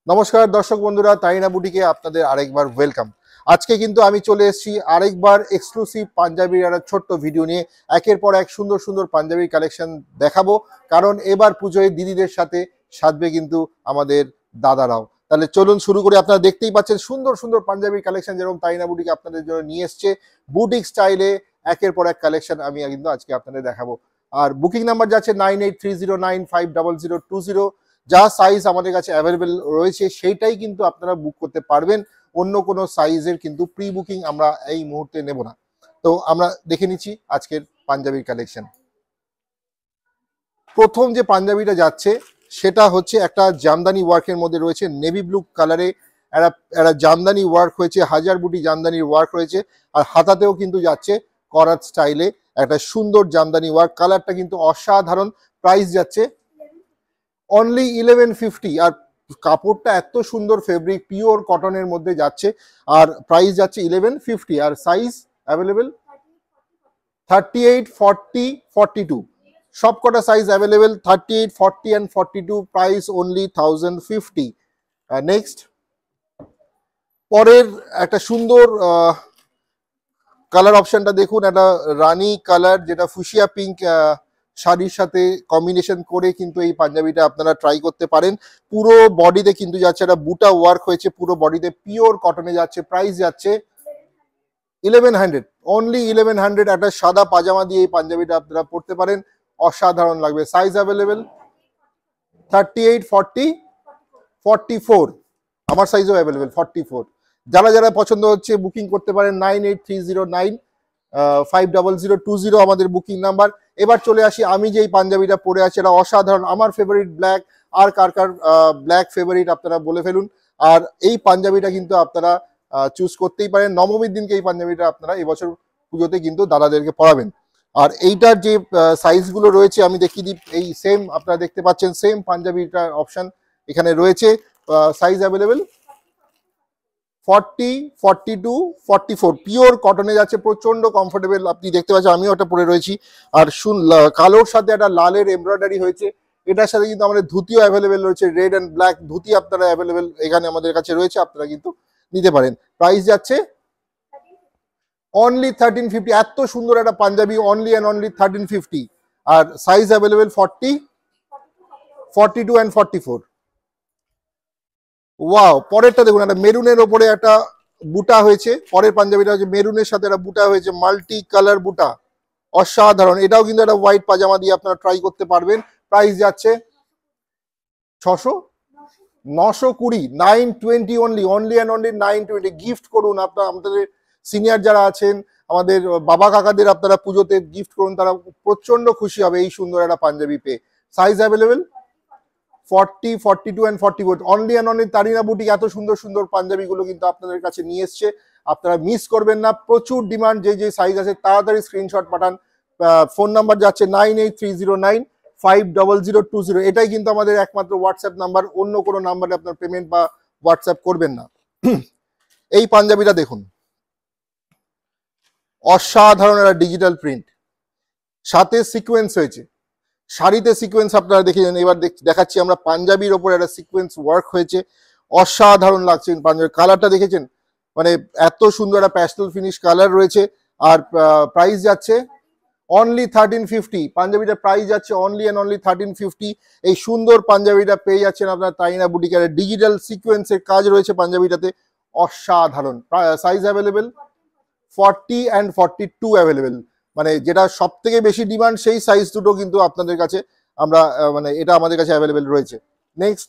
নমস্কার দর্শক বন্ধুরা, তাইনা বুটিকে আপনাদের আরেকবার ওয়েলকাম। আজকে কিন্তু আমি চলে এসেছি আরেকবার এক্সক্লুসিভ পাঞ্জাবির একটা ছোট্ট ভিডিও নিয়ে। একের পর এক সুন্দর সুন্দর পাঞ্জাবির কালেকশন দেখাবো, কারণ এবার পুজোয় দিদিদের সাথে সাজবে কিন্তু আমাদের দাদারাও। তাহলে চলুন শুরু করে। আপনারা দেখতেই পাচ্ছেন সুন্দর সুন্দর পাঞ্জাবির কালেকশন যেরকম তাইনা বুটিকে আপনাদের জন্য নিয়ে এসছে বুটিক স্টাইলে। একের পর এক কালেকশন আমি কিন্তু আজকে আপনাদের দেখাবো। আর বুকিং নাম্বার যাচ্ছে 9830950020। যা সাইজ আমাদের কাছে অ্যাভেলেবেল রয়েছে সেইটাই কিন্তু আপনারা বুক করতে পারবেন। অন্য কোনো সাইজের কিন্তু প্রি বুকিং আমরা এই মুহূর্তে নেব না। তো আমরা দেখে নিচ্ছি আজকের পাঞ্জাবির কালেকশন। প্রথম যে পাঞ্জাবিটা যাচ্ছে সেটা হচ্ছে একটা জামদানি ওয়ার্কের মধ্যে রয়েছে, নেভি ব্লু কালারে একটা জামদানি ওয়ার্ক হয়েছে, হাজার বুটি জামদানির ওয়ার্ক রয়েছে। আর হাতাতেও কিন্তু যাচ্ছে করাত স্টাইলে একটা সুন্দর জামদানি ওয়ার্ক। কালারটা কিন্তু অসাধারণ। প্রাইস যাচ্ছে অনলি 1150। আর কাপড়টা এত সুন্দর, ফেব্রিক পিওর কটনের মধ্যে যাচ্ছে। আর প্রাইস যাচ্ছে 1150। আর সাইজ অ্যাভেলেবেল 38, 40, 42। সব কটা size available 38, 40 and 42। Price only 1050। Next পরের একটা সুন্দর কালার অপশনটা দেখুন, একটা রানী কালার যেটা ফুশিয়া পিঙ্ক শাড়ির সাথে কম্বিনেশন করে কিন্তু এই পাঞ্জাবিটা আপনারা ট্রাই করতে পারেন। পুরো বডিতে কিন্তু যাচ্ছে একটা বুটা ওয়ার্ক হয়েছে, পুরো বডিতে পিওর কটনে যাচ্ছে। প্রাইস যাচ্ছে 1100, অনলি 1100। একটা সাদা পাজামা দিয়ে এই পাঞ্জাবিটা আপনারা পরতে পারেন, অসাধারণ লাগবে। Size available 38, 40, 44। আমার সাইজও অ্যাভেলেবেল 44। যারা যারা পছন্দ হচ্ছে বুকিং করতে পারেন 9830950020 আমাদের বুকিং নাম্বার। এবার চলে আসি, আমি যেই পাঞ্জাবিটা পরে আছি এটা অসাধারণ, আমার ফেভারিট ব্ল্যাক। আর কার কার ব্ল্যাক ফেভারিট আপনারা বলে ফেলুন। আর এই পাঞ্জাবিটা কিন্তু আপনারা চুজ করতেই পারেন। নবমীর দিনকে এই পাঞ্জাবিটা আপনারা এবছর পুজোতে কিন্তু দাদাদেরকে পরাবেন। আর এইটার যে সাইজগুলো রয়েছে আমি দেখিয়ে দিই। এই সেম আপনারা দেখতে পাচ্ছেন, সেম পাঞ্জাবিটার অপশন এখানে রয়েছে। Size available 40, 42, 44। পিওর কটনে যাচ্ছে, প্রচন্ড কমফোর্টেবল। আপনি দেখতে পাচ্ছেন আমিও একটা পরে রয়েছি। আর কালোর সাথে একটা লালের এমব্রয়ডারি হয়েছে। এটার সাথে কিন্তু আমাদের ধুতিও অ্যাভেলেবেল রয়েছে, রেড অ্যান্ড ব্ল্যাক ধুতি আপনারা অ্যাভেলেবেল এখানে আমাদের কাছে রয়েছে, আপনারা কিন্তু নিতে পারেন। প্রাইস যাচ্ছে অনলি 1350। এত সুন্দর একটা পাঞ্জাবি অনলি অ্যান্ড অনলি 1350। আর সাইজ অ্যাভেলেবেল 40, 42 অ্যান্ড 44। ওয়াও, পরেরটা দেখুন, একটা মেরুনের ওপরে একটা বুটা হয়েছে। পরের পাঞ্জাবিটা হচ্ছে মেরুনের সাথে একটা বুটা হয়েছে, মাল্টি কালার বুটা, অসাধারণ। এটাও কিন্তু একটা হোয়াইট পাজামা দিয়ে আপনারা ট্রাই করতে পারবেন। প্রাইস যাচ্ছে 920, 920 only, only and only 920। Gift করুন আপনারা, আমাদের সিনিয়র যারা আছেন, আমাদের বাবা কাকাদের আপনারা পুজোতে গিফট করুন, তারা প্রচন্ড খুশি হবে এই সুন্দর একটা পাঞ্জাবি পেয়ে। Size available 40, 42 and 44। Only and only Tarina boutique এত সুন্দর সুন্দর পাঞ্জাবিগুলো কিন্তু আপনাদের কাছে নিয়ে এসছে, আপনারা মিস করবেন না। প্রচুর ডিমান্ড, যে যে সাইজ আছে তাড়াতাড়ি স্ক্রিনশট পাঠান। ফোন নাম্বার যাচ্ছে 9830950020। এটাই কিন্তু আমাদের একমাত্র হোয়াটসঅ্যাপ নাম্বার, অন্য কোনো নাম্বারে আপনার পেমেন্ট বা হোয়াটসঅ্যাপ করবেন না। এই পাঞ্জাবিটা দেখুন, অসাধারণ একটা ডিজিটাল প্রিন্ট, সাথে সিকোয়েন্স হয়েছে, শাড়িতে সিকোয়েন্স আপনারা দেখেছেন। এবার দেখাচ্ছি আমরা পাঞ্জাবির ওপর একটা সিকোয়েন্স ওয়ার্ক হয়েছে, অসাধারণ লাগছে। পাঞ্জাবির কালারটা দেখেছেন, মানে এত সুন্দর একটা প্যাস্টেল ফিনিশ কালার রয়েছে। আর প্রাইস যাচ্ছে অনলি 1350। পাঞ্জাবিটার প্রাইস যাচ্ছে অনলি অ্যান্ড অনলি 1350। এই সুন্দর পাঞ্জাবিটা পেয়ে যাচ্ছেন আপনার তাইনা বুটিকের। ডিজিটাল সিকোয়েন্সের কাজ রয়েছে পাঞ্জাবিটাতে, অসাধারণ। Size available 40 and 42 available. মানে যেটা সব থেকে বেশি ডিমান্ড সেই সাইজ দুটো কিন্তু আপনাদের কাছে আমরা মানে এটা আমাদের কাছে অ্যাভেলেবেল রয়েছে। নেক্সট,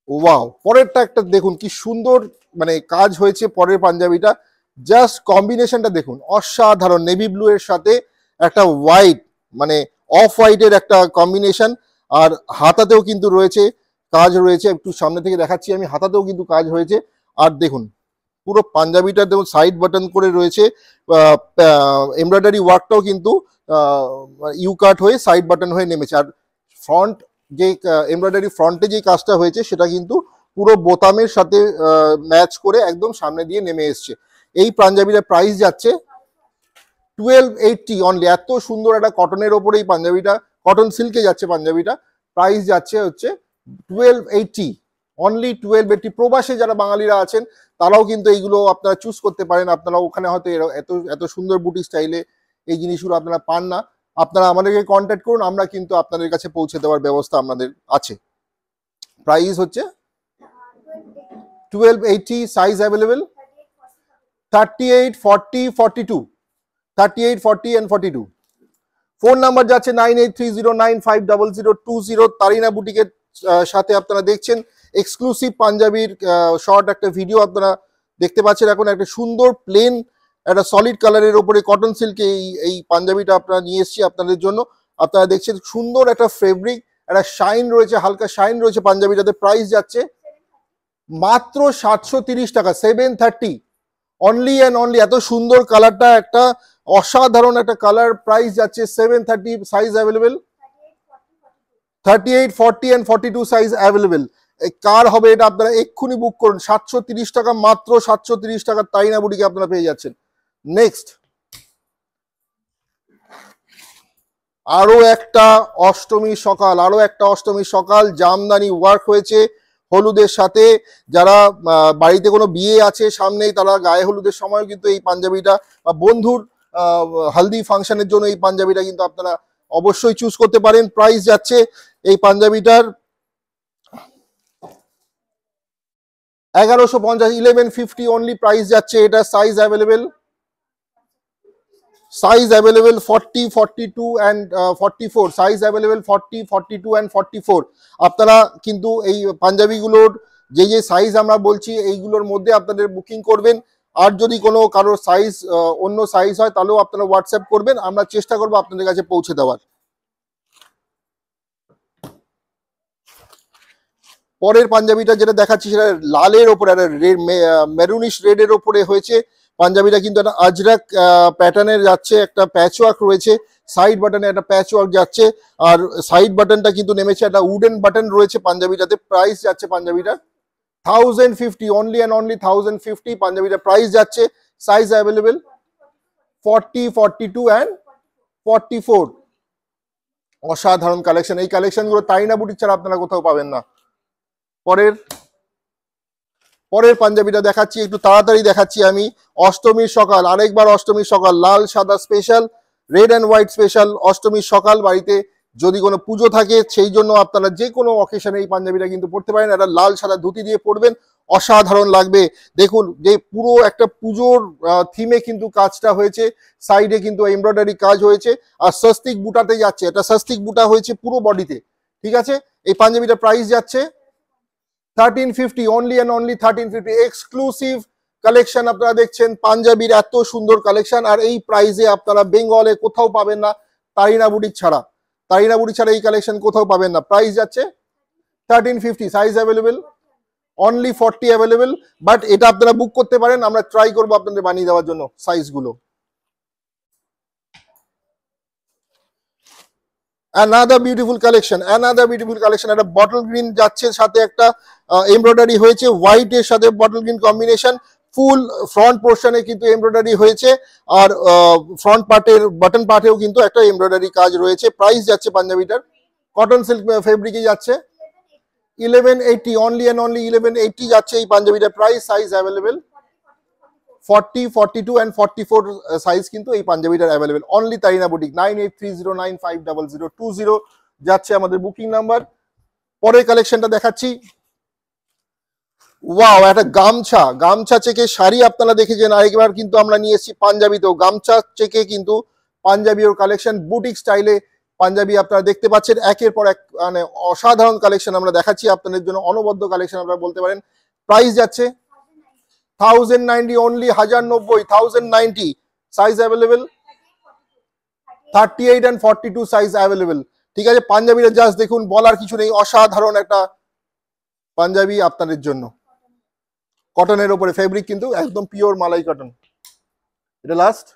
ওয়াও, পরেরটা একটা দেখুন কি সুন্দর মানে কাজ হয়েছে পরের পাঞ্জাবিটা। জাস্ট কম্বিনেশনটা দেখুন, অসাধারণ। নেভি ব্লু এর সাথে একটা হোয়াইট, মানে অফ হোয়াইটের একটা কম্বিনেশন। আর হাতাতেও কিন্তু রয়েছে কাজ রয়েছে, একটু সামনে থেকে দেখাচ্ছি আমি, হাতাতেও কিন্তু কাজ হয়েছে। আর দেখুন পুরো পাঞ্জাবিটা দেখুন সাইড বাটন করে রয়েছে, এমব্রয়ডারি ওয়ার্কটাও কিন্তু ইউ কাট হয়ে সাইড বাটন হয়ে নেমেছে। আর ফ্রন্ট যে এমব্রয়ডারি ফ্রন্টে যে কাজটা হয়েছে সেটা কিন্তু পুরো বোতামের সাথে ম্যাচ করে একদম সামনে দিয়ে নেমে এসছে। এই পাঞ্জাবিটার প্রাইস যাচ্ছে 1280 অনলি। এত সুন্দর একটা কটনের ওপরে এই পাঞ্জাবিটা, কটন সিল্কে যাচ্ছে পাঞ্জাবিটা। প্রাইস যাচ্ছে হচ্ছে 1280, অনলি 1280। প্রবাসে যারা বাঙালিরা আছেন তারাও কিন্তু এইগুলো আপনারা চুজ করতে পারেন। আপনারা ওখানে হয়তো এত এত সুন্দর বুটিক স্টাইলে এই জিনিসগুলো আপনারা পান না। আপনারা আমাদেরকে কন্ট্যাক্ট করুন, আমরা কিন্তু আপনাদের কাছে পৌঁছে দেওয়ার ব্যবস্থা আমাদের আছে। প্রাইস হচ্ছে 1280, size available 38, 40, 42, 38, 40 and 42। Phone number যাচ্ছে 9830950020। তারিনা বুটিকের সাথে আপনারা দেখছেন এক্সক্লুসিভ পাঞ্জাবির শর্ট একটা ভিডিও আপনারা দেখতে পাচ্ছেন। এখন একটা সুন্দর প্লেন একটা সলিড কালারের ওপরে কটন সিল্কে এই পাঞ্জাবিটা আপনারা নিয়ে এসেছি আপনাদের জন্য। আপনারা দেখছেন সুন্দর একটা ফেব্রিক, একটা শাইন রয়েছে, হালকা শাইন রয়েছে পাঞ্জাবিটাতে। প্রাইস যাচ্ছে মাত্র 730 টাকা, 730 অনলি অ্যান্ড অনলি। এত সুন্দর কালারটা, একটা অসাধারণ একটা কালার। প্রাইস যাচ্ছে 730, size available 38, 40 and 42 size available. কার হবে এটা আপনারা এক্ষুনি বুক করুন। 730 টাকা, মাত্র 730 টাকা তারিনা বুটিকে আপনারা পেয়ে যাচ্ছেন। নেক্সট আরো একটা অষ্টমী সকাল, জামদানি ওয়ার্ক হয়েছে হলুদের সাথে। যারা বাড়িতে কোনো বিয়ে আছে সামনেই, তারা গায়ে হলুদের সময় কিন্তু এই পাঞ্জাবিটা বা বন্ধুর হলদি ফাংশনের জন্য এই পাঞ্জাবিটা কিন্তু আপনারা অবশ্যই চুজ করতে পারেন। প্রাইস যাচ্ছে এই পাঞ্জাবিটার 1150, 1150 অনলি প্রাইস যাচ্ছে এটা। Size available 40, 42 and 44, size available 40, 42 and 44। আপনারা কিন্তু এই পাঞ্জাবিগুলোর যে সাইজ আমরা বলছি এইগুলোর মধ্যে আপনাদের বুকিং করবেন। আর যদি কোনো কারোর সাইজ অন্য সাইজ হয় তাহলেও আপনারা হোয়াটসঅ্যাপ করবেন, আমরা চেষ্টা করবো আপনাদের কাছে পৌঁছে দেওয়ার। পরের পাঞ্জাবিটা যেটা দেখাচ্ছি সেটা লালের ওপরে, মেরুনিশ রেডের ওপরে হয়েছে। পাঞ্জাবিটা কিন্তু একটা আজরাক প্যাটার্নের যাচ্ছে, একটা প্যাচ ওয়ার্ক রয়েছে, সাইড বাটনে একটা প্যাচ ওয়ার্ক যাচ্ছে, আর সাইড বাটনটা কিন্তু নেমেছে, একটা উডেন বাটন রয়েছে পাঞ্জাবিটাতে। প্রাইস যাচ্ছে পাঞ্জাবিটা 1050, অনলি অ্যান্ড অনলি 1050 পাঞ্জাবিটা প্রাইস যাচ্ছে। Size available 40, 42 and 44। অসাধারণ কালেকশন, এই কালেকশনগুলো তারিনা বুটিক ছাড়া আপনারা কোথাও পাবেন না। পরের পাঞ্জাবিটা দেখাচ্ছি, একটু তাড়াতাড়ি দেখাচ্ছি আমি। অষ্টমীর সকাল, আরেকবার অষ্টমীর সকাল, লাল সাদা special, red and white special. অষ্টমীর সকাল, বাড়িতে যদি কোনো পুজো থাকে সেই জন্য আপনারা যে কোনো অকেশনে এই পাঞ্জাবিটা কিন্তু পড়তে পারেন। একটা লাল সাদা ধুতি দিয়ে পরবেন, অসাধারণ লাগবে। দেখুন যে পুরো একটা পুজোর থিমে কিন্তু কাজটা হয়েছে, সাইডে কিন্তু এমব্রয়ডারি কাজ হয়েছে, আর স্বস্তিক বুটাতে যাচ্ছে, এটা স্বস্তিক বুটা হয়েছে পুরো বডিতে। ঠিক আছে, এই পাঞ্জাবিটা প্রাইস যাচ্ছে 1350, only and only 1350। Exclusive collection আপনারা দেখছেন, পাঞ্জাবির এত সুন্দর কালেকশন, আর এই প্রাইসে আপনারা বেঙ্গলে কোথাও পাবেন না, তারিনা বুটিক ছাড়া এই কালেকশন কোথাও পাবেন না। প্রাইস যাচ্ছে 1350, size available only 40 available. But এটা আপনারা বুক করতে পারেন, আমরা ট্রাই করবো আপনাদের বানিয়ে দেওয়ার জন্য সাইজগুলো। another beautiful collection, একটা বটল গ্রিন যাচ্ছে, সাথে একটা এমব্রয়ডারি হয়েছে, হোয়াইট এর সাথে bottle green combination. Full front পোর্শনে কিন্তু এমব্রয়ডারি হয়েছে, আর ফ্রন্ট পার্টের বাটন পার্টেও কিন্তু একটা এমব্রয়ডারি কাজ রয়েছে। প্রাইস যাচ্ছে পাঞ্জাবিটার, কটন সিল্ক ফেব্রিকে যাচ্ছে 1180, অনলি অ্যান্ড অনলি 1180 যাচ্ছে এই পাঞ্জাবিটার price. Size available 40, 42 and 44 size কিন্তু এই পাঞ্জাবিটার অ্যাভেলেবেল। অনলি তারিনা বুটিক, 9830950020 যাচ্ছে আমাদের বুকিং নাম্বার। পরের কালেকশনটা দেখাচ্ছি, ওয়াও, একটা গামছা চেকে শাড়ি আপনারা দেখেছেন, আরেকবার কিন্তু আমরা নিয়ে এসেছি পাঞ্জাবিতেও গামছা চেকে কিন্তু পাঞ্জাবি ওর কালেকশন, বুটিক স্টাইলে পাঞ্জাবি আপনারা দেখতে পাচ্ছেন। একের পর এক মানে অসাধারণ কালেকশন আমরা দেখাচ্ছি আপনাদের জন্য, অনবদ্য কালেকশন আপনারা বলতে পারেন। প্রাইস যাচ্ছে 1090, only 1090, 1090। Size available 38 and 42 size available. ঠিক আছে, পাঞ্জাবিটা জাস্ট দেখুন, বলার কিছু নেই, অসাধারণ একটা পাঞ্জাবি আপনাদের জন্য। কটনের উপরে ফেব্রিক কিন্তু একদম পিওর মালাই কটন। এটা লাস্ট,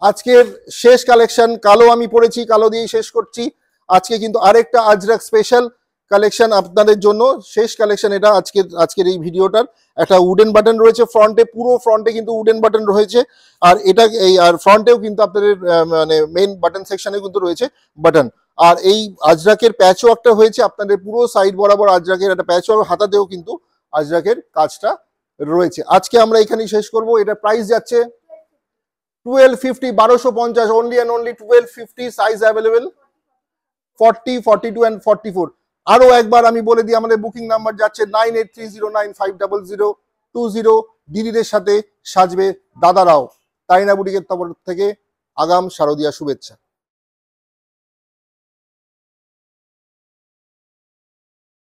আজকের শেষ কালেকশন। কালো আমি পরেছি, কালো দিয়েই শেষ করছি। আজকে কিন্তু আরেকটা আজরাক স্পেশাল কালেকশন আপনাদের জন্য, শেষ কালেকশন এটা আজকের এই ভিডিওটার। একটা উডেন বাটন রয়েছে ফ্রন্টে, পুরো ফ্রন্টে কিন্তু উডেন বাটন রয়েছে। আর এটা আর ফ্রন্টেও কিন্তু আপনাদের মানে মেইন বাটন সেকশনে কিন্তু রয়েছে বাটন। আর এই আজরাকের প্যাচও একটা হয়েছে আপনাদের, পুরো সাইড বরাবর আজরাকের একটা প্যাচও, হাতাতেও কিন্তু আজরাকের কাজটা রয়েছে। আজকে আমরা এখানেই শেষ করব। এটা প্রাইস যাচ্ছে 1250, 1250, only and only 1250। Size available 40, 42 and 44। আরো একবার আমি বলে দিই, আমাদের বুকিং নাম্বার যাচ্ছে 9830950020। দিদিদের সাথে সাজবে দাদারাও। তাইনা বুটিকের তরফ থেকে আগাম শারদীয়া শুভেচ্ছা।